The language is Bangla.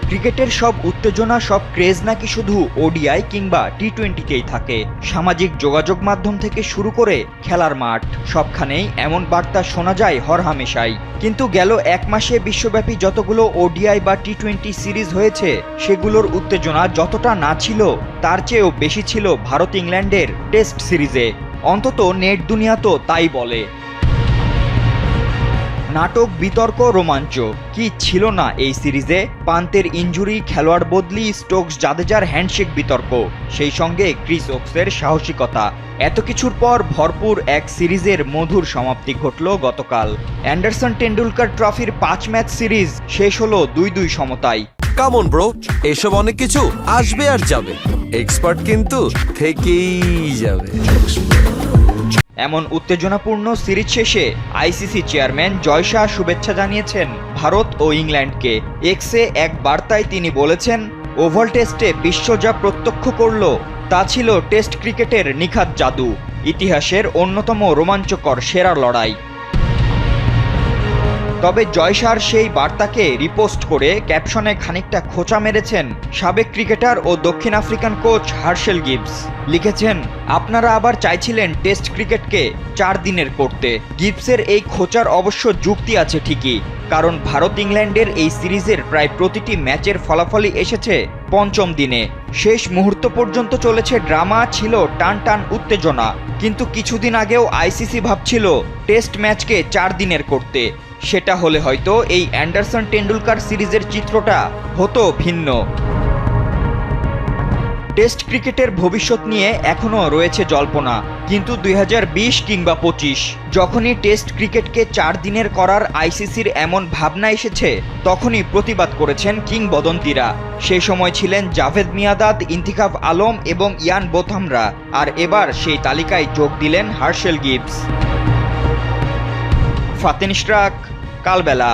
ক্রিকেটের সব উত্তেজনা, সব ক্রেজ নাকি শুধু ওডিআই কিংবা টি-20তেই থাকে। সামাজিক যোগাযোগ মাধ্যম থেকে শুরু করে খেলার মাঠ, সবখানেই এমন বার্তা শোনা যায় হরহামেশাই। কিন্তু গেল এক মাসে বিশ্বব্যাপী যতগুলো ওডিআই বা টি-20 সিরিজ হয়েছে, সেগুলোর উত্তেজনা যতটা না ছিল তার চেয়েও বেশি ছিল ভারত ইংল্যান্ডের টেস্ট সিরিজে। অন্তত নেট দুনিয়া তো তাই বলে। নাটক, বিতর্ক, রোমাঞ্চ কি ছিল না এই সিরিজে? পান্তের ইনজুরি, খেলোয়াড় বদলি, স্টোকস জাদেজার হ্যান্ডশেক বিতর্ক, সেই সঙ্গে ক্রিস ওকসের সাহসিকতা, এত কিছুর পর ভরপুর এক সিরিজের মধুর সমাপ্তি ঘটল গতকাল। অ্যান্ডারসন টেন্ডুলকার ট্রফির 5 ম্যাচ সিরিজ শেষ হলো 2-2 সমতায়। কাম অন ব্রো, এসব অনেক কিছু আসবে আর যাবে, এক্সপার্ট কিন্তু থেকেই যাবে। এমন উত্তেজনাপূর্ণ সিরিজ শেষে আইসিসি চেয়ারম্যান জয় শাহ শুভেচ্ছা জানিয়েছেন ভারত ও ইংল্যান্ডকে। এক্সে এক বার্তায় তিনি বলেছেন, ওভাল টেস্টে বিশ্ব যা প্রত্যক্ষ করল তা ছিল টেস্ট ক্রিকেটের নিখাত জাদু, ইতিহাসের অন্যতম রোমাঞ্চকর সেরা লড়াই। তবে জয় শাহর সেই বার্তাকে রিপোস্ট করে ক্যাপশনে খানিকটা খোঁচা মেরেছেন সাবেক ক্রিকেটার ও দক্ষিণ আফ্রিকান কোচ হার্শেল গিবস। লিখেছেন, আপনারা আবার চাইছিলেন টেস্ট ক্রিকেটকে 4 দিনের করতে। গিবসের এই খোঁচার অবশ্য যুক্তি আছে ঠিকই, কারণ ভারত ইংল্যান্ডের এই সিরিজের প্রায় প্রতিটি ম্যাচের ফলাফলই এসেছে 5ম দিনে। শেষ মুহূর্ত পর্যন্ত চলেছে ড্রামা, ছিল টান টান উত্তেজনা। কিন্তু কিছুদিন আগেও আইসিসি ভাবছিল টেস্ট ম্যাচকে 4 দিনের করতে। সেটা হলে হয়তো এই অ্যান্ডারসন টেন্ডুলকার সিরিজের চিত্রটা হতো ভিন্ন। টেস্ট ক্রিকেটের ভবিষ্যৎ নিয়ে এখনও রয়েছে জল্পনা, কিন্তু 2020 কিংবা 25 যখনই টেস্ট ক্রিকেটকে 4 দিনের করার আইসিসির এমন ভাবনা এসেছে, তখনই প্রতিবাদ করেছেন কিংবদন্তিরা। সেই সময় ছিলেন জাভেদ মিয়াঁদাদ, ইন্তিখাব আলম এবং ইয়ান বোথামরা, আর এবার সেই তালিকায় যোগ দিলেন হার্শেল গিবস। ফাতেন ইশরাক, কালবেলা।